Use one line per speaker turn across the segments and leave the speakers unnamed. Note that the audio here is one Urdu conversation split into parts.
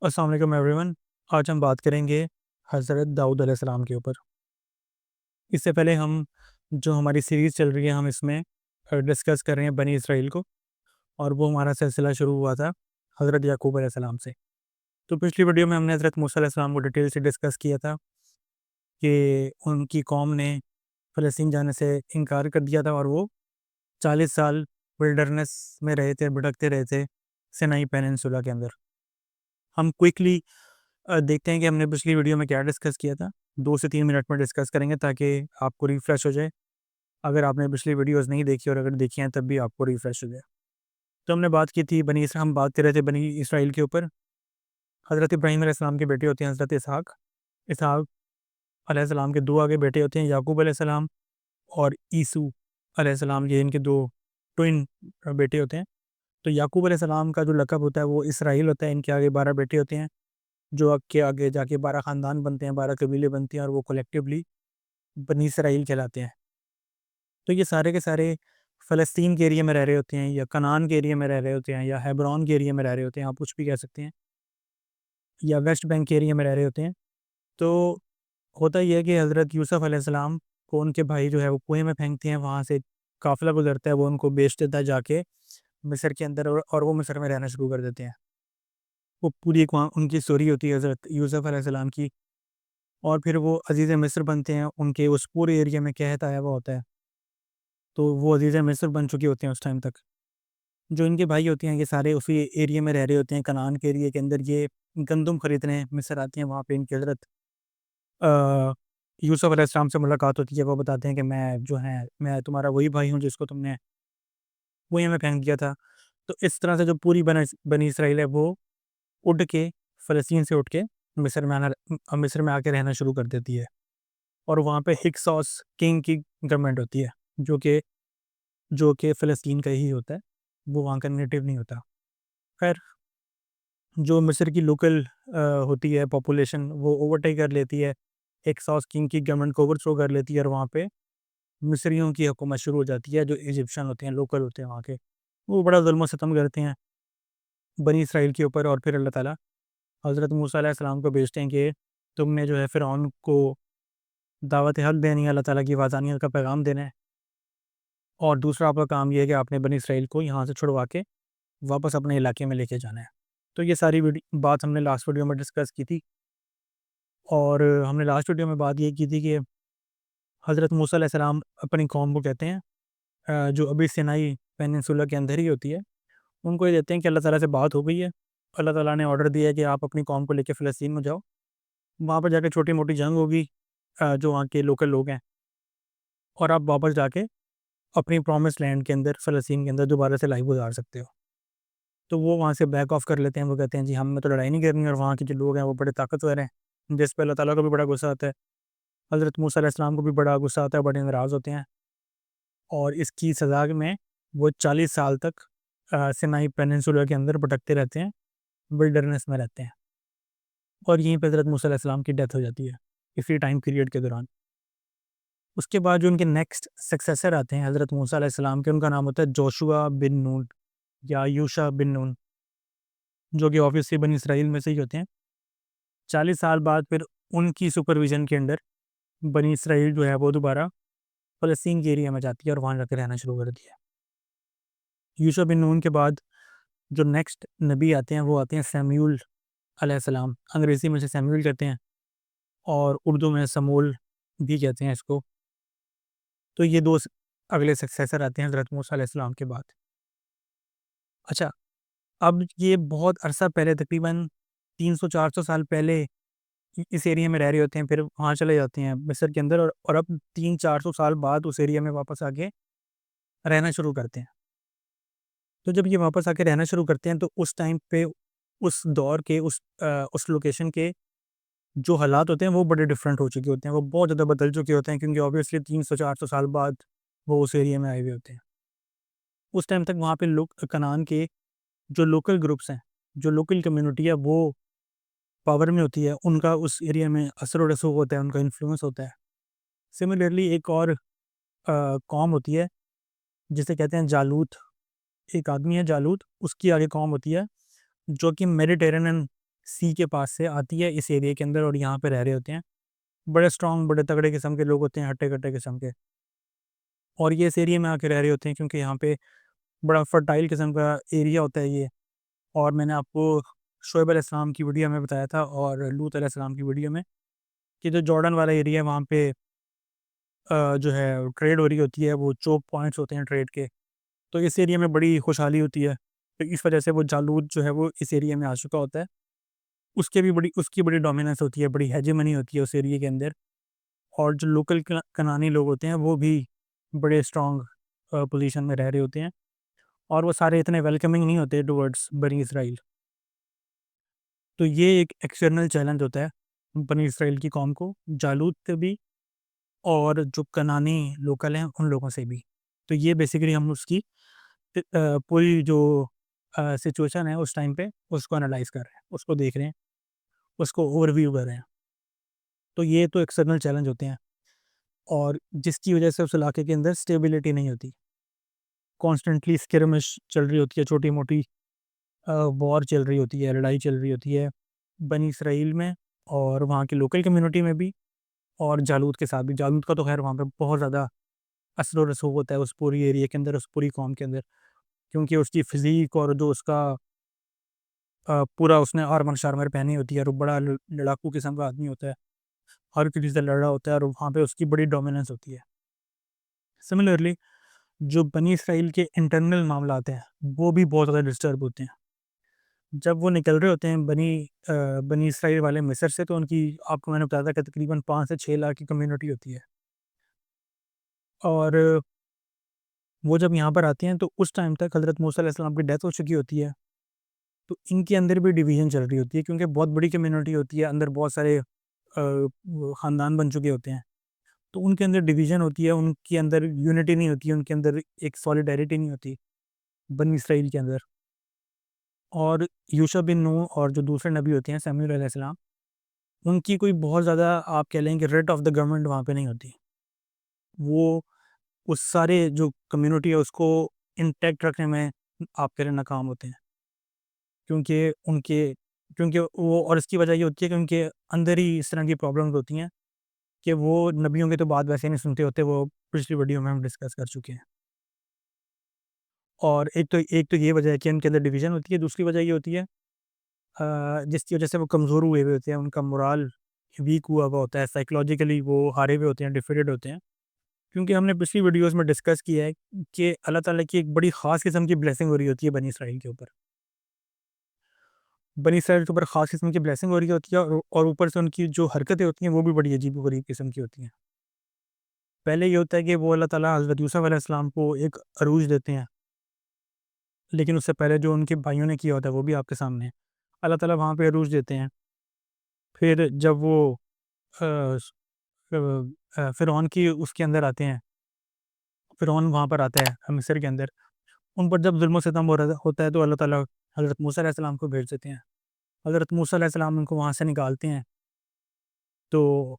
السلام علیکم ایوری ون. آج ہم بات کریں گے حضرت داؤد علیہ السلام کے اوپر. اس سے پہلے ہم جو ہماری سیریز چل رہی ہے ہم اس میں ڈسکس کر رہے ہیں بنی اسرائیل کو, اور وہ ہمارا سلسلہ شروع ہوا تھا حضرت یعقوب علیہ السلام سے. تو پچھلی ویڈیو میں ہم نے حضرت موسیٰ علیہ السلام کو ڈیٹیل سے ڈسکس کیا تھا کہ ان کی قوم نے فلسطین جانے سے انکار کر دیا تھا, اور وہ 40 سال ولڈرنس میں رہے تھے, بھٹکتے رہے تھے سینائی پیننسولا کے اندر. ہم کوئکلی دیکھتے ہیں کہ ہم نے پچھلی ویڈیو میں کیا ڈسکس کیا تھا. 2 سے 3 منٹ میں ڈسکس کریں گے تاکہ آپ کو ریفریش ہو جائے, اگر آپ نے پچھلی ویڈیوز نہیں دیکھی اور اگر دیکھی ہیں تب بھی آپ کو ریفریش ہو جائے. تو ہم نے بات کی تھی ہم بات کر رہے تھے بنی اسرائیل کے اوپر. حضرت ابراہیم علیہ السلام کے بیٹے ہوتے ہیں حضرت اسحاق علیہ السلام کے 2 آگے بیٹے ہوتے ہیں یعقوب علیہ السلام اور عیسو علیہ السلام, یہ ان کے 2 ٹوئن بیٹے ہوتے ہیں. تو یعقوب علیہ السلام کا جو لقب ہوتا ہے وہ اسرائیل ہوتا ہے. ان کے آگے 12 بیٹے ہوتے ہیں جو کے آگے جا کے 12 خاندان بنتے ہیں, 12 قبیلے بنتے ہیں, اور وہ کولیکٹیولی بنی اسرائیل کہلاتے ہیں. تو یہ سارے کے سارے فلسطین کے ایریا میں رہ رہے ہوتے ہیں, یا کنعان کے ایریا میں رہ رہے ہوتے ہیں, یا ہیبرون کے ایریا میں رہ رہے ہوتے ہیں, آپ کچھ بھی کہہ سکتے ہیں, یا ویسٹ بینک کے ایریا میں رہ رہے ہوتے ہیں. تو ہوتا یہ ہے کہ حضرت یوسف علیہ السلام کو ان کے بھائی جو ہے وہ کنویں میں پھینکتے ہیں, وہاں سے قافلہ گزرتا ہے, وہ ان کو بیچ دیتا ہے جا کے مصر کے اندر, اور وہ مصر میں رہنا شروع کر دیتے ہیں. وہ پوری ان کی سٹوری ہوتی ہے حضرت یوسف علیہ السلام کی. اور پھر وہ عزیز مصر بنتے ہیں, ان کے اس پورے ایریا میں قحط آیا ہوا ہوتا ہے, تو وہ عزیز مصر بن چکے ہوتے ہیں اس ٹائم تک. جو ان کے بھائی ہوتے ہیں یہ سارے اسی ایریا میں رہ رہے ہوتے ہیں, کنعان کے ایریا کے اندر. یہ گندم خریدنے مصر آتے ہیں, وہاں پہ ان کی حضرت یوسف علیہ السلام سے ملاقات ہوتی ہے. وہ بتاتے ہیں کہ میں تمہارا وہی بھائی ہوں جس کو تم نے کنویں میں پھینک دیا تھا. تو اس طرح سے جو پوری بنی اسرائیل ہے وہ اڑ کے فلسطین سے اٹھ کے مصر میں آ کے رہنا شروع کر دیتی ہے, اور وہاں پہ ہکسوس کنگ کی گورنمنٹ ہوتی ہے جو کہ فلسطین کا ہی ہوتا ہے, وہ وہاں کا نیٹو نہیں ہوتا. خیر, جو مصر کی لوکل ہوتی ہے پاپولیشن وہ اوورٹیک کر لیتی ہے, ہکسوس کنگ کی گورنمنٹ کو اوور تھرو کر لیتی ہے, اور وہاں پہ مصریوں کی حکومت شروع ہو جاتی ہے. جو ایجپشن ہوتے ہیں, لوکل ہوتے ہیں وہاں کے, وہ بڑا ظلم و ستم کرتے ہیں بنی اسرائیل کے اوپر. اور پھر اللہ تعالیٰ حضرت موسیٰ علیہ السلام کو بھیجتے ہیں کہ تم نے جو ہے فرعون کو دعوت حق دینی ہے, اللہ تعالیٰ کی وحدانیت کا پیغام دینا ہے, اور دوسرا آپ کا کام یہ ہے کہ آپ نے بنی اسرائیل کو یہاں سے چھڑوا کے واپس اپنے علاقے میں لے کے جانا ہے. تو یہ ساری بات ہم نے لاسٹ ویڈیو میں ڈسکس کی تھی, اور ہم نے لاسٹ ویڈیو میں بات یہ کی تھی کہ حضرت موسیٰ علیہ السلام اپنی قوم کو کہتے ہیں جو ابھی سینائی پیننسولا کے اندر ہی ہوتی ہے, ان کو یہ دیتے ہیں کہ اللہ تعالیٰ سے بات ہو گئی ہے, اللہ تعالیٰ نے آرڈر دیا ہے کہ آپ اپنی قوم کو لے کے فلسطین میں جاؤ, وہاں پر جا کے چھوٹی موٹی جنگ ہوگی جو وہاں کے لوکل لوگ ہیں, اور آپ واپس جا کے اپنی پرومس لینڈ کے اندر فلسطین کے اندر دوبارہ سے لائف گزار سکتے ہو. تو وہ وہاں سے بیک آف کر لیتے ہیں, وہ کہتے ہیں جی ہم نے تو لڑائی نہیں کرنی, اور وہاں کے جو لوگ ہیں وہ بڑے طاقتور ہیں, جس پہ اللہ تعالیٰ کو بھی بڑا غصہ آتا ہے, حضرت موسیٰ علیہ السلام کو بھی بڑا غصہ آتا ہے, بڑے ناراض ہوتے ہیں, اور اس کی سزا میں وہ 40 سال تک سینائی پیننسولا کے اندر بھٹکتے رہتے ہیں, ولڈرنس میں رہتے ہیں, اور یہیں پہ حضرت موسیٰ علیہ السلام کی ڈیتھ ہو جاتی ہے اسی ٹائم پیریڈ کے دوران. اس کے بعد جو ان کے نیکسٹ سکسیسر آتے ہیں حضرت موسیٰ علیہ السلام کے, ان کا نام ہوتا ہے جوشوا بن نون یا یوشع بن نون, جو کہ آبویسلی بنی اسرائیل میں سے ہی ہوتے ہیں. 40 سال بعد پھر ان کی سپرویژن کے اندر بنی اسرائیل جو ہے وہ دوبارہ فلسطین کے ایریا میں جاتی ہے, اور وہاں جا کے رہنا شروع کر دیا. یوشع بن نون کے بعد جو نیکسٹ نبی آتے ہیں وہ آتے ہیں سیمیول علیہ السلام, انگریزی میں سے سیمیول کہتے ہیں, اور اردو میں سمول بھی کہتے ہیں اس کو. تو یہ 2 اگلے سکسیسر آتے ہیں حضرت موسیٰ علیہ السلام کے بعد. اچھا, اب یہ بہت عرصہ پہلے, تقریباً 300-400 سال پہلے اس ایریا میں رہ رہے ہوتے ہیں, پھر وہاں چلے جاتے ہیں مصر کے اندر, اور اب 300-400 سال بعد اس ایریا میں واپس آ کے رہنا شروع کرتے ہیں. تو جب یہ واپس آ کے رہنا شروع کرتے ہیں تو اس ٹائم پہ اس دور کے اس لوکیشن کے جو حالات ہوتے ہیں وہ بڑے ڈفرینٹ ہو چکے ہوتے ہیں, وہ بہت زیادہ بدل چکے ہوتے ہیں, کیونکہ آبویسلی 300-400 سال بعد وہ اس ایریا میں آئے ہوئے ہوتے ہیں. اس ٹائم تک وہاں پہ کنعان کے جو لوکل گروپس ہیں, جو لوکل کمیونٹی ہے, وہ پاور میں ہوتی ہے, ان کا اس ایریا میں اثر و رسوخ ہوتا ہے, ان کا انفلوئنس ہوتا ہے. سملرلی ایک اور قوم ہوتی ہے جسے کہتے ہیں جالوت, ایک آدمی ہے جالوت, اس کی آگے قوم ہوتی ہے جو کہ میڈیٹرینین سی کے پاس سے آتی ہے اس ایریا کے اندر، اور یہاں پہ رہ رہے ہوتے ہیں. بڑے اسٹرانگ، بڑے تگڑے قسم کے لوگ ہوتے ہیں، ہٹے کٹے قسم کے، اور یہ اس ایریا میں آ کے رہ رہے ہوتے ہیں کیونکہ یہاں پہ بڑا فرٹائل قسم کا ایریا ہوتا ہے یہ. اور میں نے آپ کو شعیب علیہ السلام کی ویڈیو میں بتایا تھا اور لوط علیہ السلام کی ویڈیو میں کہ جو جارڈن والا ایریا ہے وہاں پہ جو ہے ٹریڈ ہو رہی ہوتی ہے، وہ چوک پوائنٹس ہوتے ہیں ٹریڈ کے، تو اس ایریا میں بڑی خوشحالی ہوتی ہے. تو اس وجہ سے وہ جالوت جو ہے وہ اس ایریا میں آ چکا ہوتا ہے. اس کی بڑی ڈومیننس ہوتی ہے، بڑی ہیجمنی ہوتی ہے اس ایریا کے اندر. اور جو لوکل کنانی لوگ ہوتے ہیں وہ بھی بڑے اسٹرانگ پوزیشن میں رہ رہے ہوتے ہیں، اور وہ سارے اتنے ویلکمنگ نہیں ہوتے ٹورڈز بنی اسرائیل. تو یہ ایک ایکسٹرنل چیلنج ہوتا ہے بنی اسرائیل کی قوم کو، جالوت سے بھی اور جو کنانی لوکل ہیں ان لوگوں سے بھی. تو یہ بیسیکلی ہم اس کی پوری جو سچویشن ہے اس ٹائم پہ اس کو انالائز کر رہے ہیں، اس کو دیکھ رہے ہیں، اس کو اوور ویو کر رہے ہیں. تو یہ تو ایکسٹرنل چیلنج ہوتے ہیں، اور جس کی وجہ سے اس علاقے کے اندر اسٹیبلٹی نہیں ہوتی. کانسٹنٹلی اسکرمش چل رہی ہوتی ہے، چھوٹی موٹی وار چل رہی ہوتی ہے، لڑائی چل رہی ہوتی ہے بنی اسرائیل میں اور وہاں کی لوکل کمیونٹی میں بھی، اور جالوت کے ساتھ بھی. جالوت کا تو خیر وہاں پہ بہت زیادہ اثر و رسوخ ہوتا ہے اس پوری ایریا کے اندر، اس پوری قوم کے اندر، کیونکہ اس کی فزیک اور جو اس کا پورا اس نے آرمر شارمر پہنی ہوتی ہے، اور وہ بڑا لڑاکو قسم کا آدمی ہوتا ہے، ہر کسی سے لڑ رہا ہوتا ہے، اور وہاں پہ اس کی بڑی ڈومیننس ہوتی ہے. سملرلی جو بنی اسرائیل کے انٹرنل معاملات ہیں وہ بھی بہت زیادہ ڈسٹرب ہوتے ہیں. جب وہ نکل رہے ہوتے ہیں بنی اسرائیل والے مصر سے، تو ان کی، آپ کو میں نے بتایا تھا کہ تقریباً 5 سے 6 لاکھ کی کمیونٹی ہوتی ہے. اور وہ جب یہاں پر آتے ہیں تو اس ٹائم تک حضرت موسیٰ علیہ السلام کی ڈیتھ ہو چکی ہوتی ہے. تو ان کے اندر بھی ڈویژن چل رہی ہوتی ہے، کیونکہ بہت بڑی کمیونٹی ہوتی ہے، اندر بہت سارے خاندان بن چکے ہوتے ہیں. تو ان کے اندر ڈویژن ہوتی ہے، ان کے اندر یونٹی نہیں ہوتی ہے، ان کے اندر ایک سالیڈیرٹی نہیں ہوتی بنی اسرائیل کے اندر. اور یوشع بن نون اور جو دوسرے نبی ہوتے ہیں سمیع علیہ السلام، ان کی کوئی بہت زیادہ آپ کہہ لیں کہ ریٹ آف دا گورنمنٹ وہاں پہ نہیں ہوتی. وہ اس سارے جو کمیونٹی ہے اس کو انٹیکٹ رکھنے میں آپ کہہ رہے ناکام ہوتے ہیں، کیونکہ وہ، اور اس کی وجہ یہ ہوتی ہے کہ ان کے اندر ہی اس طرح کی پرابلمز ہوتی ہیں کہ وہ نبیوں کے تو بات ویسے نہیں سنتے ہوتے. وہ پچھلی ویڈیو میں ہم ڈسکس کر چکے ہیں. اور ایک تو یہ وجہ ہے کہ ان کے اندر ڈویژن ہوتی ہے. دوسری وجہ یہ ہوتی ہے جس کی وجہ سے وہ کمزور ہوئے ہوتے ہیں، ان کا مورال ویک ہوا ہوتا ہے، سائیکلوجیکلی وہ ہارے ہوئے ہوتے ہیں، ڈیفیٹڈ ہوتے ہیں. کیونکہ ہم نے پچھلی ویڈیوز میں ڈسکس کیا ہے کہ اللہ تعالیٰ کی ایک بڑی خاص قسم کی بلیسنگ ہو رہی ہوتی ہے بنی اسرائیل کے اوپر. بنی اسرائیل کے اوپر خاص قسم کی بلیسنگ ہو رہی ہوتی ہے، اور اوپر سے ان کی جو حرکتیں ہوتی ہیں وہ بھی بڑی عجیب و غریب قسم کی ہوتی ہیں. پہلے یہ ہوتا ہے کہ وہ اللہ تعالیٰ حضرت یوسف علیہ السلام کو ایک عروج دیتے ہیں، لیکن اس سے پہلے جو ان کے بھائیوں نے کیا ہوتا ہے وہ بھی آپ کے سامنے ہے. اللہ تعالیٰ وہاں پہ عروج دیتے ہیں. پھر جب وہ فرعون کی اس کے اندر آتے ہیں، فرعون وہاں پر آتا ہے مصر کے اندر، ان پر جب ظلم و ستم ہوتا ہے تو اللہ تعالیٰ حضرت موسیٰ علیہ السلام کو بھیج دیتے ہیں. حضرت موسیٰ علیہ السلام ان کو وہاں سے نکالتے ہیں. تو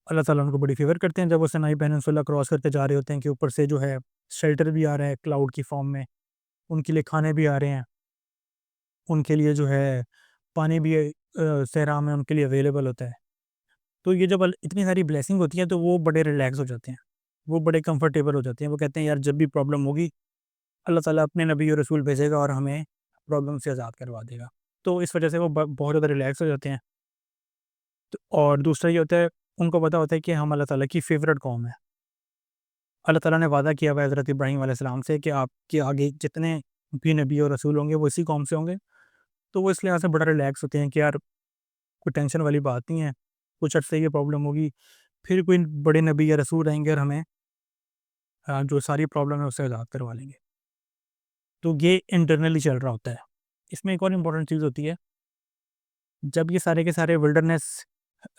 اللہ تعالیٰ ان کو بڑی فیور کرتے ہیں جب وہ سنائی پیننسولا کراس کرتے جا رہے ہوتے ہیں، کہ اوپر سے جو ہے شیلٹر بھی آ رہا ہے کلاؤڈ کی فارم میں، ان کے لیے کھانے بھی آ رہے ہیں، ان کے لیے جو ہے پانی بھی صحرا میں ان کے لیے اویلیبل ہوتا ہے. تو یہ جب اتنی ساری بلیسنگ ہوتی ہیں تو وہ بڑے ریلیکس ہو جاتے ہیں، وہ بڑے کمفرٹیبل ہو جاتے ہیں. وہ کہتے ہیں یار جب بھی پرابلم ہوگی اللہ تعالیٰ اپنے نبی اور رسول بھیجے گا اور ہمیں پرابلم سے آزاد کروا دے گا. تو اس وجہ سے وہ بہت زیادہ ریلیکس ہو جاتے ہیں. اور دوسرا یہ ہوتا ہے ان کو پتہ ہوتا ہے کہ ہم اللہ تعالیٰ کی فیوریٹ قوم ہے. اللہ تعالیٰ نے وعدہ کیا ہوا ہے حضرت ابراہیم علیہ السلام سے کہ آپ کے آگے جتنے بھی نبی اور رسول ہوں گے وہ اسی قوم سے ہوں گے. تو وہ اس لحاظ سے بڑا ریلیکس ہوتے ہیں کہ یار کوئی ٹینشن والی بات نہیں ہے، کچھ عرصے کی پرابلم ہوگی، پھر کوئی بڑے نبی یا رسول رہیں گے اور ہمیں جو ساری پرابلم ہے اس سے آزاد کروا لیں گے. تو یہ انٹرنلی چل رہا ہوتا ہے. اس میں ایک اور امپورٹنٹ چیز ہوتی ہے، جب یہ سارے کے سارے ولڈرنیس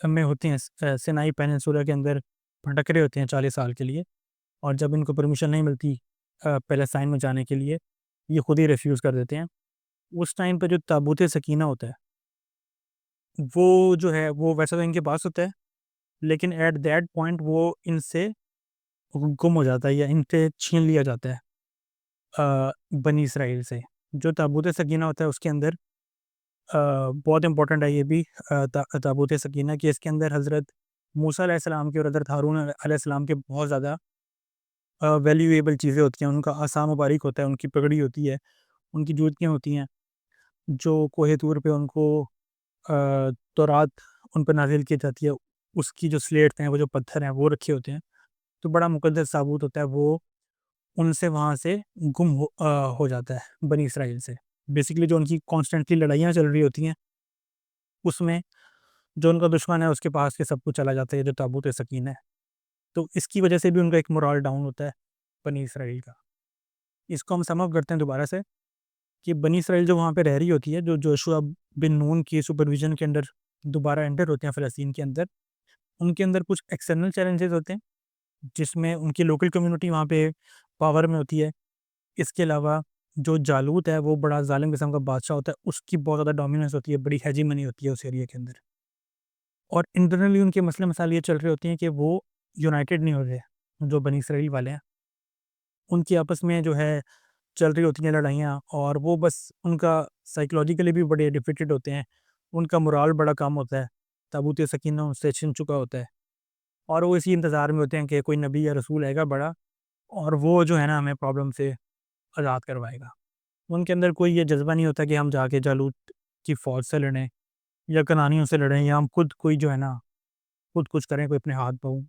میں ہوتے ہیں، سینائی پیننسولا کے اندر بھٹک رہے ہوتے ہیں 40 سال کے لیے، اور جب ان کو پرمیشن نہیں ملتی پیلسٹائن میں جانے کے لیے، یہ خود ہی ریفیوز کر دیتے ہیں. اس ٹائم پہ جو تابوت سکینہ ہوتا ہے وہ جو ہے وہ ویسا تو ان کے پاس ہوتا ہے، لیکن ایٹ دیٹ پوائنٹ وہ ان سے گم ہو جاتا ہے یا ان سے چھین لیا جاتا ہے بنی اسرائیل سے. جو تابوت سکینہ ہوتا ہے اس کے اندر بہت امپورٹنٹ ہے یہ بھی تابوت سکینہ، کہ اس کے اندر حضرت موسیٰ علیہ السلام کی اور حضرت ہارون علیہ السلام کے بہت زیادہ ویلیویبل چیزیں ہوتی ہیں. ان کا عصا مبارک ہوتا ہے، ان کی پگڑی ہوتی ہے، ان کی جوتیاں ہوتی ہیں جو کوہ طور پہ ان کو تورات ان پہ نازل کی جاتی ہے، اس کی جو سلیٹ ہیں، وہ جو پتھر ہیں وہ رکھے ہوتے ہیں. تو بڑا مقدس تابوت ہوتا ہے وہ. ان سے وہاں سے گم ہو جاتا ہے بنی اسرائیل سے. بیسیکلی جو ان کی کانسٹنٹلی لڑائیاں چل رہی ہوتی ہیں، اس میں جو ان کا دشمن ہے اس کے پاس کے سب کچھ چلا جاتا ہے جو تابوت سکینہ ہے. تو اس کی وجہ سے بھی ان کا ایک مورال ڈاؤن ہوتا ہے بنی اسرائیل کا. اس کو ہم سم اپ کرتے ہیں دوبارہ سے، کہ بنی اسرائیل جو وہاں پہ رہ رہی ہوتی ہے، جو جوشوا بن نون کی سپرویژن کے اندر دوبارہ انٹر ہوتے ہیں فلسطین کے اندر، ان کے اندر کچھ ایکسٹرنل چیلنجز ہوتے ہیں جس میں ان کی لوکل کمیونٹی وہاں پہ پاور میں ہوتی ہے. اس کے علاوہ جو جالوت ہے وہ بڑا ظالم قسم کا بادشاہ ہوتا ہے، اس کی بہت زیادہ ڈومیننس ہوتی ہے، بڑی ہیجی منی ہوتی ہے اس ایریا کے اندر. اور انٹرنلی ان کے مسئلے مسائل یہ چل رہے ہوتے ہیں کہ وہ یونائٹڈ نہیں ہو رہے. جو بنی اسرائیل والے ہیں ان کی آپس میں جو ہے چل رہی ہوتی ہیں لڑائیاں، اور وہ بس ان کا سائیکلوجیکلی بھی بڑے ڈیفیٹڈ ہوتے ہیں. ان کا مورال بڑا کم ہوتا ہے. تابوت سکینہ ان سے چھن چکا ہوتا ہے، اور وہ اسی انتظار میں ہوتے ہیں کہ کوئی نبی یا رسول آئے گا بڑا، اور وہ جو ہے نا ہمیں پرابلم سے آزاد کروائے گا. ان کے اندر کوئی یہ جذبہ نہیں ہوتا کہ ہم جا کے جالوت کی فوج سے لڑیں یا کنانیوں سے لڑیں، یا ہم خود کوئی جو ہے نا خود کچھ کریں، کوئی اپنے ہاتھ پاؤں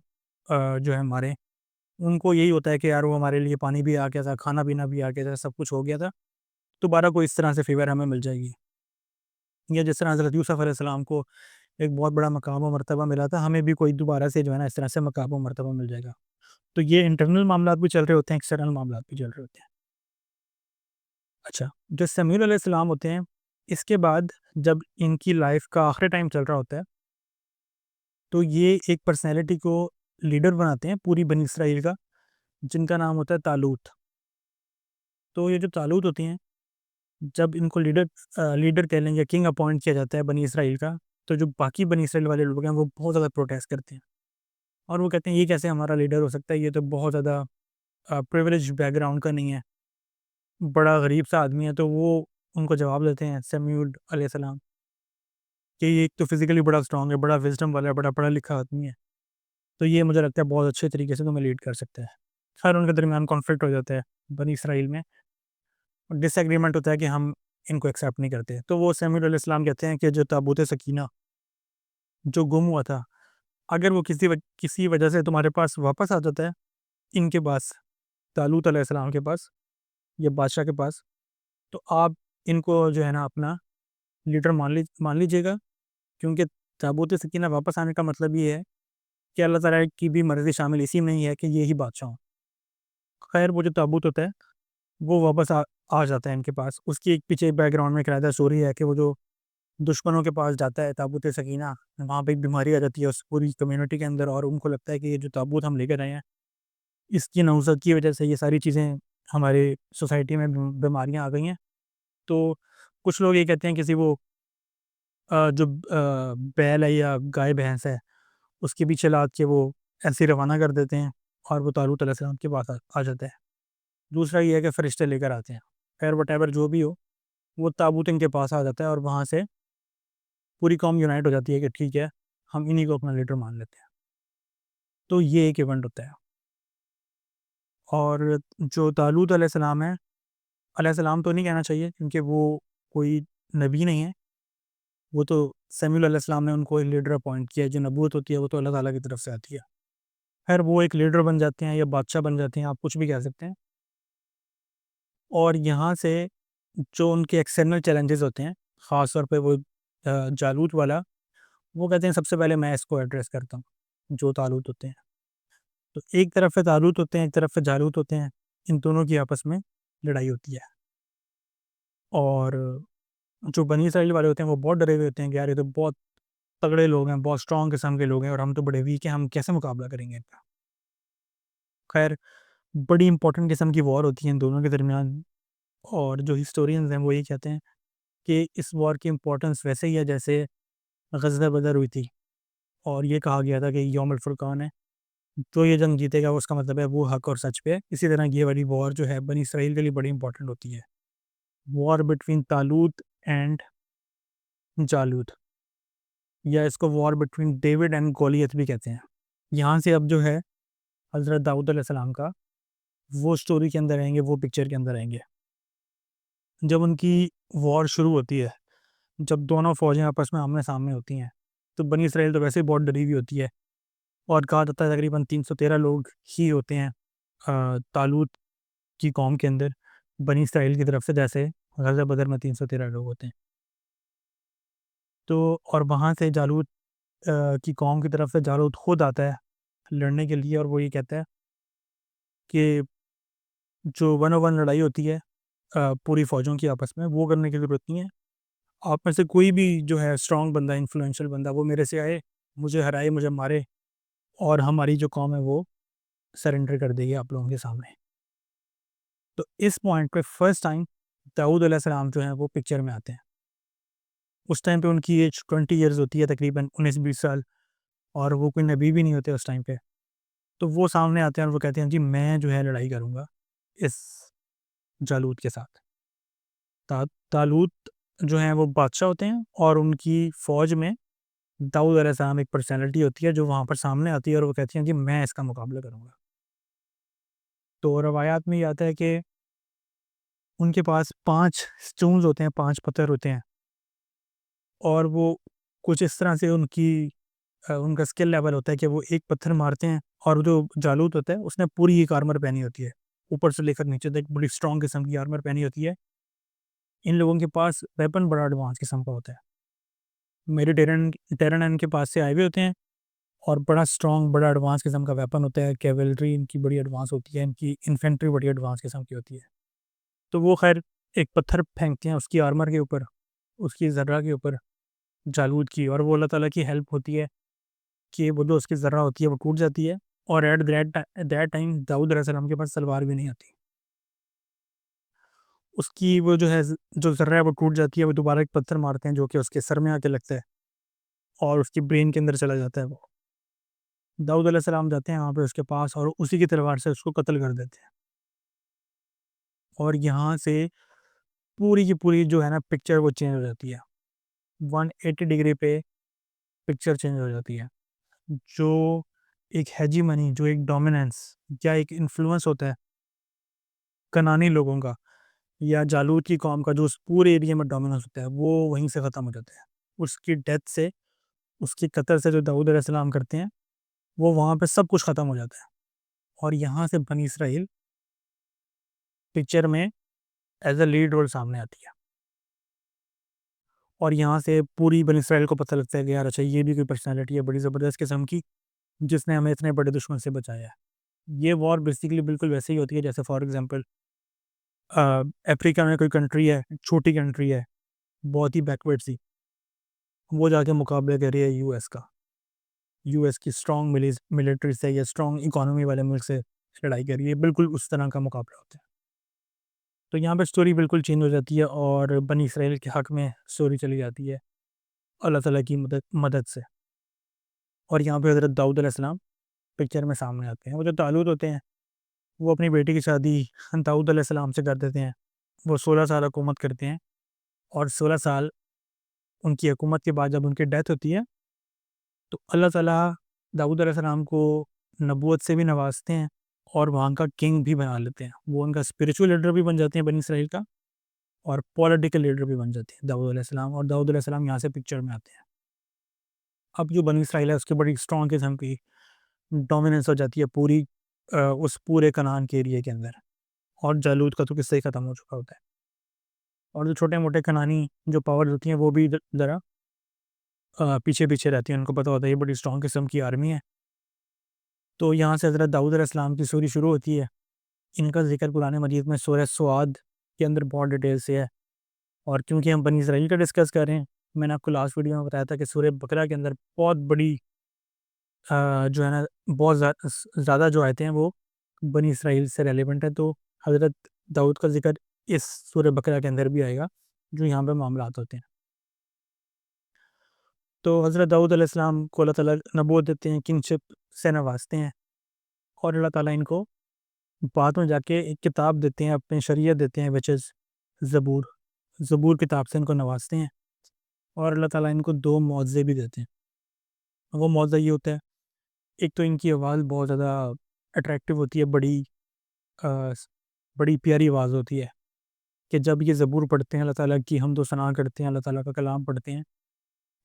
جو ہے ماریں. ان کو یہی ہوتا ہے کہ یار وہ ہمارے لیے پانی بھی آ گیا تھا، کھانا پینا بھی آ گیا تھا، سب کچھ ہو گیا تھا، دوبارہ کوئی اس طرح سے فیور ہمیں مل جائے گی. یا جس طرح حضرت یوسف علیہ السلام کو ایک بہت بڑا مقام و مرتبہ ملا تھا، ہمیں بھی کوئی دوبارہ سے جو ہے نا اس طرح سے مقام و مرتبہ مل جائے گا. تو یہ انٹرنل معاملات بھی چل رہے ہوتے ہیں، ایکسٹرنل معاملات بھی چل رہے ہوتے ہیں. اچھا، جو سمیول علیہ السلام ہوتے ہیں، اس کے بعد جب ان کی لائف کا آخری ٹائم چل رہا ہوتا ہے تو یہ ایک پرسنالٹی کو لیڈر بناتے ہیں پوری بنی اسرائیل کا، جن کا نام ہوتا ہے طالوت. تو یہ جو طالوت ہوتے ہیں، جب ان کو لیڈر کہہ لیں یا کنگ اپوائنٹ کیا جاتا ہے بنی اسرائیل کا، تو جو باقی بنی اسرائیل والے لوگ ہیں وہ بہت زیادہ پروٹیسٹ کرتے ہیں، اور وہ کہتے ہیں یہ کیسے ہمارا لیڈر ہو سکتا ہے، یہ تو بہت زیادہ پریویلیج بیک گراؤنڈ کا نہیں ہے، بڑا غریب سا آدمی ہے. تو وہ ان کو جواب دیتے ہیں سمیول علیہ السلام کہ یہ ایک تو فزیکلی بڑا اسٹرانگ ہے، بڑا وزڈم والا ہے، بڑا پڑھا لکھا آدمی ہے، تو یہ مجھے لگتا ہے بہت اچھے طریقے سے تمہیں لیڈ کر سکتا ہے. خیر ان کے درمیان کانفلکٹ ہو جاتا ہے بنی اسرائیل میں، ڈس ایگریمنٹ ہوتا ہے کہ ہم ان کو ایکسیپٹ نہیں کرتے. تو وہ سمیول علیہ السلام کہتے ہیں کہ جو تابوت سکینہ جو گم ہوا تھا، اگر وہ کسی وجہ سے تمہارے پاس واپس آ جاتا ہے، ان کے پاس، طالوت علیہ السلام کے پاس یا بادشاہ کے پاس، تو آپ ان کو جو ہے نا اپنا لیڈر مان لیجیے گا، کیونکہ تابوت سکینہ واپس آنے کا مطلب یہ ہے کہ اللہ تعالیٰ کی بھی مرضی شامل اسی میں ہی ہے کہ یہی بادشاہ ہوں. خیر وہ جو تابوت ہوتا ہے وہ واپس آ جاتا ہے ان کے پاس. اس کی ایک پیچھے بیک گراؤنڈ میں ایک علیحدہ اسٹوری ہے کہ وہ جو دشمنوں کے پاس جاتا ہے تابوت سکینہ، وہاں پہ ایک بیماری آ جاتی ہے اس پوری کمیونٹی کے اندر، اور ان کو لگتا ہے کہ یہ جو تابوت ہم لے کر آئے ہیں، اس کی نوزت کی وجہ سے یہ ساری چیزیں ہمارے سوسائٹی میں بیماریاں آ گئی ہیں. تو کچھ لوگ یہ کہتے ہیں کسی وہ جو بیل ہے یا گائے بھینس ہے اس کے پیچھے لاد کے وہ ایسے روانہ کر دیتے ہیں، اور وہ طالوت علیہ السلام کے پاس آ جاتا ہے. دوسرا یہ ہے کہ فرشتے لے کر آتے ہیں. خیر وٹ ایور جو بھی ہو، وہ تابوت ان کے پاس آ جاتا ہے، اور وہاں سے پوری قوم یونائٹ ہو جاتی ہے کہ ٹھیک ہے ہم انہی کو اپنا لیڈر مان لیتے ہیں. تو یہ ایک ایونٹ ہوتا ہے. اور جو طالوت علیہ السلام ہے، علیہ السلام تو نہیں کہنا چاہیے کیونکہ وہ کوئی نبی نہیں ہے، وہ تو سمیول علیہ السلام نے ان کو ایک لیڈر اپوائنٹ کیا ہے. جو نبوت ہوتی ہے وہ تو اللہ تعالیٰ کی طرف سے آتی ہے. خیر وہ ایک لیڈر بن جاتے ہیں یا بادشاہ بن جاتے ہیں، آپ کچھ بھی کہہ سکتے ہیں. اور یہاں سے جو ان کے ایکسٹرنل چیلنجز ہوتے ہیں، خاص طور پہ وہ جالوت والا، وہ کہتے ہیں سب سے پہلے میں اس کو ایڈریس کرتا ہوں. جو طالوت ہوتے ہیں، تو ایک طرف سے طالوت ہوتے ہیں، ایک طرف سے جالوت ہوتے ہیں، ان دونوں کی آپس میں لڑائی ہوتی ہے. اور جو بنی اسرائیل والے ہوتے ہیں وہ بہت ڈرے ہوئے ہوتے ہیں کہ یار یہ تو بہت تگڑے لوگ ہیں، بہت اسٹرانگ قسم کے لوگ ہیں، اور ہم تو بڑے ویک ہیں، ہم کیسے مقابلہ کریں گے ان کا. خیر بڑی امپورٹنٹ قسم کی وار ہوتی ہے ان دونوں کے درمیان. اور جو ہسٹورینز ہیں وہ یہ کہتے ہیں کہ اس وار کی امپورٹنس ویسے ہی ہے جیسے غزوہ بدر ہوئی تھی، اور یہ کہا گیا تھا کہ یوم الفرقان ہے، تو یہ جنگ جیتے گا اس کا مطلب ہے وہ حق اور سچ پہ ہے. اسی طرح یہ والی وار جو ہے بنی اسرائیل کے لیے بڑی امپورٹنٹ ہوتی ہے، وار بٹوین طالوت اینڈ جالوت، یا اس کو وار بٹوین ڈیوڈ اینڈ گولیت بھی کہتے ہیں. یہاں سے اب جو ہے حضرت داؤد علیہ السلام کا وہ اسٹوری کے اندر آئیں گے، وہ پکچر کے اندر آئیں گے. جب ان کی وار شروع ہوتی ہے، جب دونوں فوجیں آپس میں آمنے سامنے ہوتی ہیں، تو بنی اسرائیل تو ویسے ہی بہت ڈری ہوئی ہوتی ہے، اور کہا جاتا ہے تقریباً 313 لوگ ہی ہوتے ہیں طالوت کی قوم کے اندر بنی اسرائیل کی طرف سے، جیسے غزوہ بدر میں 313 لوگ ہوتے ہیں. تو اور وہاں سے جالوت کی قوم کی طرف سے جالوت خود آتا ہے لڑنے کے لیے، اور وہ یہ کہتا ہے کہ جو 101 لڑائی ہوتی ہے پوری فوجوں کی آپس میں، وہ کرنے کی ضرورت نہیں ہے. آپ میں سے کوئی بھی جو ہے اسٹرانگ بندہ، انفلوئنشل بندہ، وہ میرے سے آئے، مجھے ہرائے، مجھے مارے، اور ہماری جو قوم ہے وہ سرنڈر کر دے گی آپ لوگوں کے سامنے. تو اس پوائنٹ پہ فرسٹ ٹائم داؤد علیہ السلام جو ہیں وہ پکچر میں آتے ہیں. اس ٹائم پہ ان کی ایج 20 ایئرز ہوتی ہے، تقریباً 19-20 سال، اور وہ کوئی نبی بھی نہیں ہوتے اس ٹائم پہ. تو وہ سامنے آتے ہیں اور وہ کہتے ہیں جی میں جو ہے لڑائی کروں گا اس جالوت کے ساتھ. طالوت جو ہیں وہ بادشاہ ہوتے ہیں، اور ان کی فوج میں داؤد علیہ السلام ایک پرسنالٹی ہوتی ہے جو وہاں پر سامنے آتی ہے، اور وہ کہتی ہیں جی میں اس کا مقابلہ کروں گا. تو روایات میں یہ آتا ہے کہ ان کے پاس 5 سٹونز ہوتے ہیں، 5 پتھر ہوتے ہیں، اور وہ کچھ اس طرح سے ان کا اسکل لیول ہوتا ہے کہ وہ ایک پتھر مارتے ہیں، اور جو جالوت ہوتا ہے اس نے پوری ایک آرمر پہنی ہوتی ہے، اوپر سے لے کر نیچے تک بڑی اسٹرانگ قسم کی آرمر پہنی ہوتی ہے. ان لوگوں کے پاس ویپن بڑا ایڈوانس قسم کا ہوتا ہے. میڈیٹرینین کے پاس سے آئے ہوئے ہوتے ہیں، اور بڑا اسٹرانگ، بڑا ایڈوانس قسم کا ویپن ہوتا ہے. کیولری ان کی بڑی ایڈوانس ہوتی ہے، ان کی انفینٹری بڑی ایڈوانس قسم کی ہوتی ہے. تو وہ خیر ایک پتھر پھینکتے ہیں اس کی آرمر کے اوپر، اس کی ذرہ کے اوپر، جالوت کی، اور وہ اللہ تعالیٰ کی ہیلپ ہوتی ہے کہ وہ جو اس کی ذرہ ہوتی ہے وہ ٹوٹ جاتی ہے. اور ایٹ دیٹ ٹائم داؤد علیہ السلام کے پاس تلوار بھی نہیں آتی. اس کی وہ جو ہے جو ذرہ ہے وہ ٹوٹ جاتی ہے. وہ دوبارہ ایک پتھر مارتے ہیں جو کہ اس کے سر میں آ کے لگتا ہے، اور اس کی برین کے اندر چلا جاتا ہے. وہ داؤد علیہ السلام جاتے ہیں وہاں پہ اس کے پاس، اور اسی کی تلوار سے اس کو قتل کر دیتے ہیں. اور یہاں سے پوری کی پوری جو ہے نا پکچر وہ چینج ہو جاتی ہے. 180 ڈگری پہ پکچر چینج ہو جاتی ہے. جو ایک ہیجیمنی، جو ایک ڈومیننس یا ایک انفلوئنس ہوتا ہے کنانی لوگوں کا یا جالوت کی قوم کا، جو اس پورے ایریا میں ڈومیننس ہوتا ہے، وہ وہیں سے ختم ہو جاتا ہے. اس کی ڈیتھ سے، اس کی قتل سے جو داؤد علیہ السلام کرتے ہیں، وہ وہاں پہ سب کچھ ختم ہو جاتا ہے. اور یہاں سے بنی اسرائیل پکچر میں ایز اے لیڈ رول سامنے آتی ہے. اور یہاں سے پوری بنی اسرائیل کو پتہ لگتا ہے کہ یار اچھا یہ بھی کوئی پرسنالٹی ہے بڑی زبردست قسم کی، جس نے ہمیں اتنے بڑے دشمن سے بچایا ہے. یہ وار بیسیکلی بالکل ویسے ہی ہوتی ہے جیسے فار ایگزامپل افریقہ میں کوئی کنٹری ہے، چھوٹی کنٹری ہے، بہت ہی بیکورڈ سی، وہ جا کے مقابلہ کر رہی ہے یو ایس کا، یو ایس کی اسٹرانگ ملٹری سے یا اسٹرانگ اکانومی والے ملک سے لڑائی کر رہی ہے. بالکل اس طرح کا مقابلہ ہوتا ہے. تو یہاں پہ سٹوری بالکل چینج ہو جاتی ہے، اور بنی اسرائیل کے حق میں سٹوری چلی جاتی ہے اللہ تعالیٰ کی مدد سے. اور یہاں پہ حضرت داؤد علیہ السلام پکچر میں سامنے آتے ہیں. وہ جو طالوت ہوتے ہیں وہ اپنی بیٹی کی شادی داؤد علیہ السلام سے کر دیتے ہیں. وہ 16 سال حکومت کرتے ہیں، اور 16 سال ان کی حکومت کے بعد جب ان کی ڈیتھ ہوتی ہے تو اللہ تعالیٰ داؤد علیہ السلام کو نبوت سے بھی نوازتے ہیں، اور وہاں کا کنگ بھی بنا لیتے ہیں. وہ ان کا اسپریچول لیڈر بھی بن جاتے ہیں بنی اسرائیل کا، اور پولیٹیکل لیڈر بھی بن جاتے ہیں داؤد علیہ السلام. اور داؤد علیہ السلام یہاں سے پکچر میں آتے ہیں. اب جو بنی اسرائیل ہے اس کی بڑی اسٹرانگ قسم کی ڈومیننس ہو جاتی ہے پوری اس پورے کنعان کے ایریے کے اندر. اور جالوت کا تو قصہ ہی ختم ہو چکا ہوتا ہے. اور جو چھوٹے موٹے کنعانی جو پاور ہوتی ہیں وہ بھی ذرا پیچھے پیچھے رہتی ہیں. ان کو پتہ ہوتا ہے یہ بڑی اسٹرانگ قسم کی آرمی ہے. تو یہاں سے حضرت داؤد علیہ السلام کی سٹوری شروع ہوتی ہے. ان کا ذکر قرآن مجید میں سورہ سعد کے اندر بہت ڈیٹیل سے ہے. اور کیونکہ ہم بنی اسرائیل کا ڈسکس کر رہے ہیں، میں نے آپ کو لاسٹ ویڈیو میں بتایا تھا کہ سورہ بقرہ کے اندر بہت بڑی جو ہے نا بہت زیادہ جو آیتیں ہیں وہ بنی اسرائیل سے ریلیونٹ ہے. تو حضرت داؤد کا ذکر اس سورہ بقرہ کے اندر بھی آئے گا جو یہاں پہ معاملات ہوتے ہیں. تو حضرت داؤد علیہ السلام کو اللہ تعالیٰ نبوت دیتے ہیں، کنگشپ سے نوازتے ہیں، اور اللہ تعالیٰ ان کو بعد میں جا کے ایک کتاب دیتے ہیں، اپنی شریعت دیتے ہیں، وچ از زبور کتاب سے ان کو نوازتے ہیں. اور اللہ تعالیٰ ان کو 2 معجزے بھی دیتے ہیں. وہ معجزہ یہ ہوتا ہے، ایک تو ان کی آواز بہت زیادہ اٹریکٹیو ہوتی ہے، بڑی پیاری آواز ہوتی ہے کہ جب یہ زبور پڑھتے ہیں، اللہ تعالیٰ کی حمد و ثنا کرتے ہیں، اللہ تعالیٰ کا کلام پڑھتے ہیں،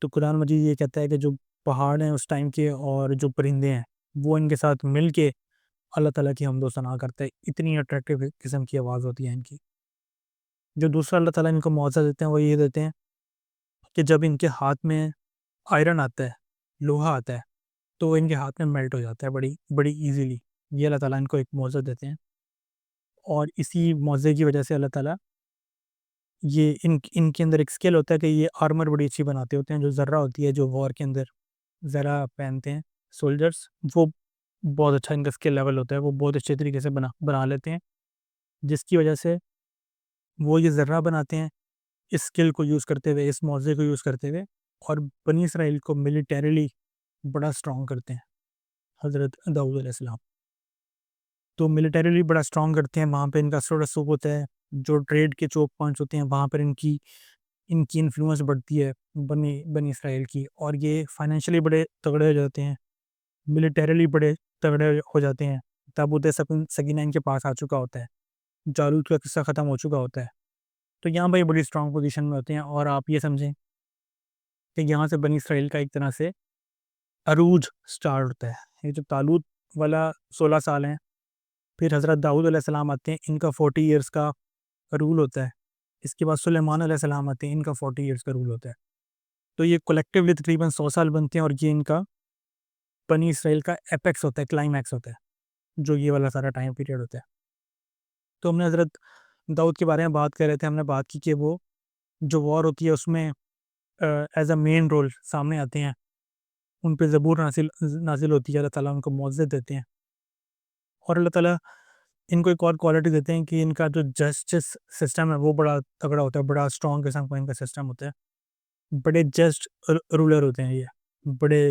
تو قرآن مجید یہ کہتا ہے کہ جو پہاڑ ہیں اس ٹائم کے اور جو پرندے ہیں وہ ان کے ساتھ مل کے اللہ تعالیٰ کی حمد و ثنا کرتے ہیں. اتنی اٹریکٹیو قسم کی آواز ہوتی ہے ان کی. جو دوسرا اللہ تعالیٰ ان کو معاوضہ دیتے ہیں وہ یہ دیتے ہیں کہ جب ان کے ہاتھ میں آئرن آتا ہے، لوہا آتا ہے، تو وہ ان کے ہاتھ میں میلٹ ہو جاتا ہے بڑی ایزیلی. یہ اللہ تعالیٰ ان کو ایک معاوضہ دیتے ہیں، اور اسی معاوضے کی وجہ سے اللہ تعالیٰ یہ ان کے اندر ایک سکل ہوتا ہے کہ یہ آرمر بڑی اچھی بناتے ہوتے ہیں. جو ذرہ ہوتی ہے جو وار کے اندر ذرہ پہنتے ہیں سولجرز، وہ بہت اچھا ان کا سکل لیول ہوتا ہے، وہ بہت اچھے طریقے سے بنا لیتے ہیں، جس کی وجہ سے وہ یہ ذرہ بناتے ہیں اس سکل کو یوز کرتے ہوئے، اس معاوضے کو یوز کرتے ہوئے، اور بنی اسرائیل کو ملیٹریلی بڑا اسٹرانگ کرتے ہیں حضرت داؤد علیہ السلام. تو ملیٹریلی بڑا اسٹرانگ کرتے ہیں. وہاں پہ ان کا اثر و رسوخ ہوتا ہے، جو ٹریڈ کے چوک پوائنٹس ہوتے ہیں وہاں پر ان کی انفلوئنس بڑھتی ہے بنی اسرائیل کی، اور یہ فائنینشلی بڑے تگڑے ہو جاتے ہیں، ملیٹریلی بڑے تگڑے ہو جاتے ہیں. تابوت سکینہ ان کے پاس آ چکا ہوتا ہے، جالوت کا قصہ ختم ہو چکا ہوتا ہے. تو یہاں پہ یہ بڑی اسٹرانگ پوزیشن میں ہوتے ہیں. اور آپ یہ سمجھیں کہ یہاں سے بنی اسرائیل کا ایک طرح سے عروج سٹارٹ ہوتا ہے. یہ جو طالوت والا 16 سال ہیں، پھر حضرت داؤد علیہ السلام آتے ہیں، ان کا 40 ایئرس کا رول ہوتا ہے. اس کے بعد سلیمان علیہ السلام آتے ہیں، ان کا 40 ایئرس کا رول ہوتا ہے. تو یہ کولیکٹیولی تقریباً 100 سال بنتے ہیں، اور یہ ان کا بنی اسرائیل کا ایپیکس ہوتا ہے، کلائمیکس ہوتا ہے، جو یہ والا سارا ٹائم پیریڈ ہوتا ہے. تو ہم نے حضرت داؤد کے بارے میں بات کر رہے تھے، ہم نے بات کی کہ وہ جو وار ہوتی ہے اس میں ایز اے مین رول سامنے آتے ہیں، ان پہ زبور نازل ہوتی ہے، اللہ تعالیٰ ان کو معزز دیتے ہیں. اور اللہ تعالیٰ ان کو ایک اور کوالٹی دیتے ہیں کہ ان کا جو جسٹس سسٹم ہے وہ بڑا تگڑا ہوتا ہے، بڑا اسٹرانگ قسم کا ان کا سسٹم ہوتا ہے. بڑے جسٹ رولر ہوتے ہیں، یہ بڑے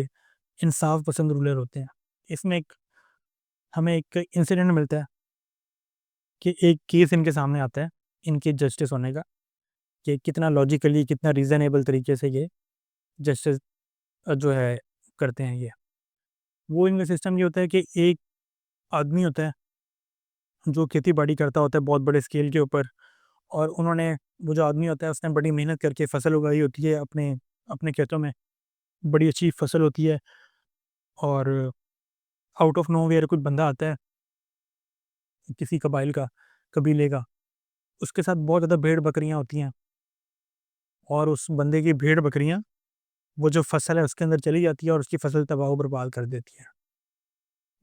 انصاف پسند رولر ہوتے ہیں. اس میں ہمیں ایک انسیڈنٹ ملتا ہے کہ ایک کیس ان کے سامنے آتا ہے ان کے جسٹس ہونے کا، کہ کتنا لاجیکلی، کتنا ریزنیبل طریقے سے یہ جسٹس جو ہے کرتے ہیں. وہ ان کا سسٹم یہ ہوتا ہے کہ ایک آدمی ہوتا ہے جو کھیتی باڑی کرتا ہوتا ہے بہت بڑے اسکیل کے اوپر، اور وہ جو آدمی ہوتا ہے اس نے بڑی محنت کر کے فصل اگائی ہوتی ہے اپنے کھیتوں میں، بڑی اچھی فصل ہوتی ہے. اور آؤٹ آف نو ویئر کوئی بندہ آتا ہے کسی قبیلے کا، اس کے ساتھ بہت زیادہ بھیڑ بکریاں ہوتی ہیں، اور اس بندے کی بھیڑ بکریاں وہ جو فصل ہے اس کے اندر چلی جاتی ہے اور اس کی فصل تباہ و برباد کر دیتی ہے.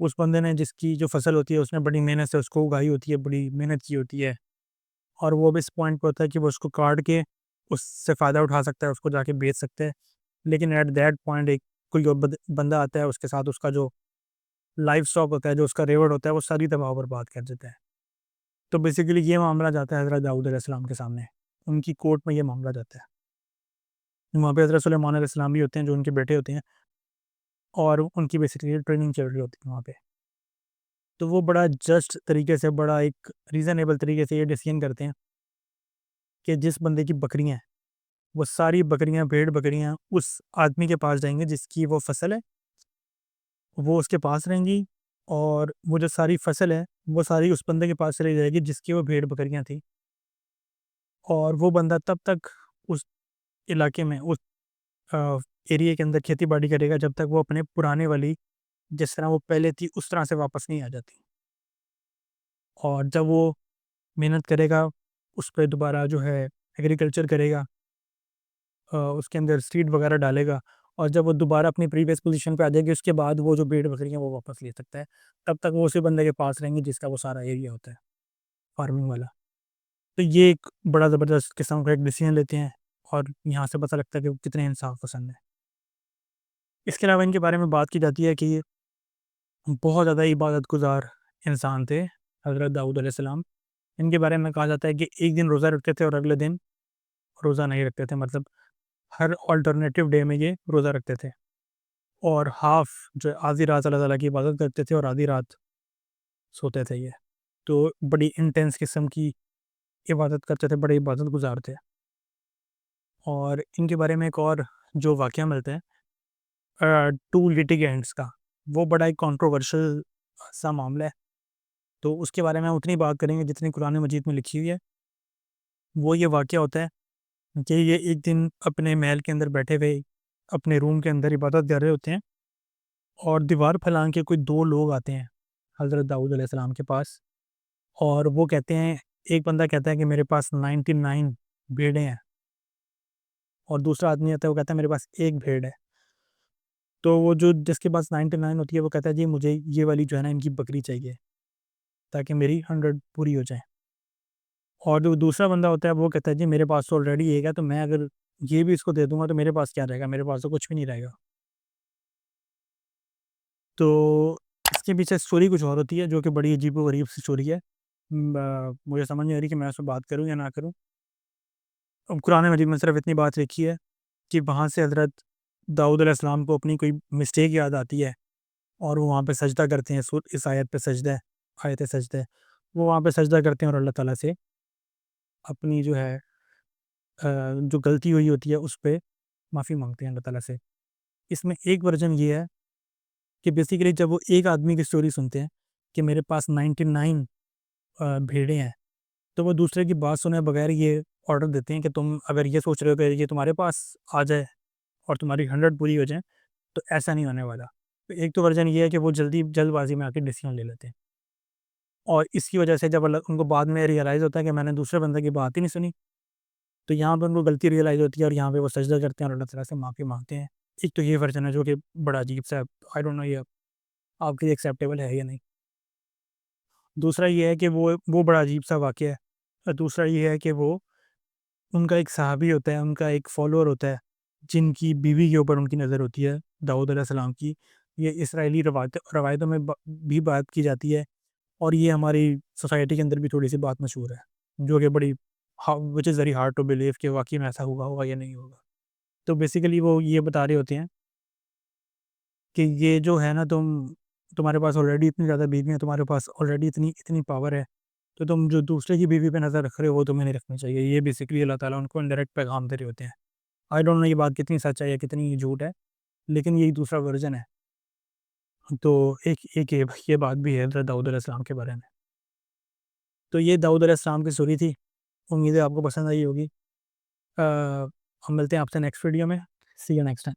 اس بندے نے جس کی جو فصل ہوتی ہے اس نے بڑی محنت سے اس کو اگائی ہوتی ہے، بڑی محنت کی ہوتی ہے، اور وہ بھی اس پوائنٹ پہ ہوتا ہے کہ وہ اس کو کاٹ کے اس سے فائدہ اٹھا سکتا ہے، اس کو جا کے بیچ سکتا ہے. لیکن ایٹ دیٹ پوائنٹ کوئی اور بندہ آتا ہے، اس کے ساتھ اس کا جو لائف اسٹاک ہوتا ہے، جو اس کا ریوڑ ہوتا ہے، وہ ساری تباہ و برباد کر دیتا ہے. تو بیسیکلی یہ معاملہ جاتا ہے حضرت داؤد علیہ السلام کے سامنے، ان کی کورٹ میں یہ معاملہ جاتا ہے. وہاں پہ حضرت سلیمان علیہ السلام بھی ہوتے ہیں جو ان کے بیٹے ہوتے ہیں، اور ان کی بیسیکلی ٹریننگ چل رہی ہوتی ہے وہاں پہ. تو وہ بڑا جسٹ طریقے سے، بڑا ایک ریزنیبل طریقے سے یہ ڈیسیژن کرتے ہیں کہ جس بندے کی بکریاں ہیں وہ ساری بکریاں، بھیڑ بکریاں اس آدمی کے پاس جائیں گے جس کی وہ فصل ہے، وہ اس کے پاس رہیں گی، اور وہ جو ساری فصل ہے وہ ساری اس بندے کے پاس چلی جائے گی جس کی وہ بھیڑ بکریاں تھیں. اور وہ بندہ تب تک اس علاقے میں، اس ایریے کے اندر کھیتی باڑی کرے گا جب تک وہ اپنے پرانے والی جس طرح وہ پہلے تھی اس طرح سے واپس نہیں آ جاتی. اور جب وہ محنت کرے گا اس پہ دوبارہ جو ہے ایگریکلچر کرے گا، اس کے اندر سیڈ وغیرہ ڈالے گا، اور جب وہ دوبارہ اپنی پریویس پوزیشن پہ آ جائے گی اس کے بعد وہ جو بھیڑ بکریاں وہ واپس لے سکتا ہے. تب تک وہ اسی بندے کے پاس رہیں گے جس کا وہ سارا ایریا ہوتا ہے فارمنگ والا. تو یہ ایک بڑا زبردست قسم کا ایک ڈیسیژن لیتے ہیں، اور یہاں سے پتہ لگتا ہے کہ وہ کتنے انصاف پسند ہیں. اس کے علاوہ ان کے بارے میں بات کی جاتی ہے کہ یہ بہت زیادہ عبادت گزار انسان تھے حضرت داؤد علیہ السلام. ان کے بارے میں کہا جاتا ہے کہ ایک دن روزہ رکھتے تھے اور اگلے دن روزہ نہیں رکھتے تھے، مطلب ہر آلٹرنیٹیو ڈے میں یہ روزہ رکھتے تھے، اور ہاف جو آدھی رات اللہ تعالیٰ کی عبادت کرتے تھے اور آدھی رات سوتے تھے. یہ تو بڑی انٹینس قسم کی عبادت کرتے تھے، بڑے عبادت گزار تھے. اور ان کے بارے میں ایک اور جو واقعہ ملتا ہے 2 litigants کا، وہ بڑا ایک کنٹروورشل سا معاملہ ہے، تو اس کے بارے میں ہم اتنی بات کریں گے جتنی قرآن مجید میں لکھی ہوئی ہے۔ وہ یہ واقعہ ہوتا ہے کہ یہ ایک دن اپنے محل کے اندر بیٹھے ہوئے اپنے روم کے اندر عبادت کر رہے ہوتے ہیں، اور دیوار پھلان کے کوئی 2 لوگ آتے ہیں حضرت داؤد علیہ السلام کے پاس، اور وہ کہتے ہیں، ایک بندہ کہتا ہے کہ میرے پاس 99 بھیڑیں ہیں، اور دوسرا آدمی آتا ہے وہ کہتا ہے میرے پاس ایک بھیڑ ہے۔ تو وہ جو جس کے پاس 99 ہوتی ہے وہ کہتا ہے جی مجھے یہ والی جو ہے نا ان کی بکری چاہیے تاکہ میری 100 پوری ہو جائیں، اور جو دوسرا بندہ ہوتا ہے وہ کہتا ہے جی میرے پاس تو آلریڈی ایک ہے، تو میں اگر یہ بھی اس کو دے دوں گا تو میرے پاس کیا رہے گا، میرے پاس تو کچھ بھی نہیں رہے گا۔ تو اس کے پیچھے اسٹوری کچھ اور ہوتی ہے جو کہ بڑی عجیب و غریب سی اسٹوری ہے، مجھے سمجھ نہیں آ رہی کہ میں اس پہ بات کروں یا نہ کروں۔ اب قرآن مجید میں صرف اتنی بات لکھی ہے کہ وہاں سے حضرت داؤد علیہ السلام کو اپنی کوئی مسٹیک یاد آتی ہے، اور وہ وہاں پہ سجدہ کرتے ہیں، اس آیت پہ سجدہ ہے، آیت سجدہ ہے، وہ وہاں پہ سجدہ کرتے ہیں اور اللہ تعالیٰ سے اپنی جو ہے جو غلطی ہوئی ہوتی ہے اس پہ معافی مانگتے ہیں اللہ تعالیٰ سے۔ اس میں ایک ورژن یہ ہے کہ بیسیکلی جب وہ ایک آدمی کی سٹوری سنتے ہیں کہ میرے پاس 99 بھیڑیں ہیں، تو وہ دوسرے کی بات سنے بغیر یہ آرڈر دیتے ہیں کہ تم اگر یہ سوچ رہے ہو کہ یہ تمہارے پاس آ جائے اور تمہاری 100 پوری ہو جائیں، تو ایسا نہیں ہونے والا۔ تو ایک تو ورژن یہ ہے کہ وہ جلد بازی میں آ کے ڈیسیژن لے لیتے ہیں، اور اس کی وجہ سے جب ان کو بعد میں ریئلائز ہوتا ہے کہ میں نے دوسرے بندے کی بات ہی نہیں سنی، تو یہاں پہ ان کو غلطی ریئلائز ہوتی ہے اور یہاں پہ وہ سجدہ کرتے ہیں اور اللہ تعالیٰ سے معافی مانگتے ہیں۔ ایک تو یہ ورژن ہے جو کہ بڑا عجیب سا ہے، آئی ڈونٹ نو یہ آپ کے لیے ایکسیپٹیبل ہے یا نہیں۔ دوسرا یہ ہے کہ وہ بڑا عجیب سا واقعہ ہے، اور دوسرا یہ ہے کہ وہ ان کا ایک صحابی ہوتا ہے، ان کا ایک فالوور ہوتا ہے جن کی بیوی کے اوپر ان کی نظر ہوتی ہے داؤد علیہ السلام کی۔ یہ اسرائیلی روایتوں میں بھی بات کی جاتی ہے، اور یہ ہماری سوسائٹی کے اندر بھی تھوڑی سی بات مشہور ہے، جو کہ بڑی which is very hard to believe کہ واقعی میں ایسا ہوگا یا نہیں ہوگا۔ تو بیسیکلی وہ یہ بتا رہے ہوتے ہیں کہ یہ جو ہے نا تمہارے پاس آلریڈی اتنی زیادہ بیوی ہیں، تمہارے پاس آلریڈی اتنی پاور ہے، تو تم جو دوسرے کی بیوی پہ نظر رکھ رہے ہو وہ تمہیں نہیں رکھنی چاہیے۔ یہ بیسیکلی اللہ تعالیٰ ان کو انڈائریکٹ پیغام دے رہے ہوتے ہیں۔ آئی ڈونٹ نو یہ بات کتنی سچ ہے یا کتنی جھوٹ ہے، لیکن یہی دوسرا ورژن ہے۔ تو ایک یہ بات بھی ہے حضرت داؤد علیہ السلام کے بارے میں۔ تو یہ داؤد علیہ السلام کی سٹوری تھی، امید ہے آپ کو پسند آئی ہوگی۔ ہم ملتے ہیں آپ سے نیکسٹ ویڈیو میں، سی یو نیکسٹ ٹائم۔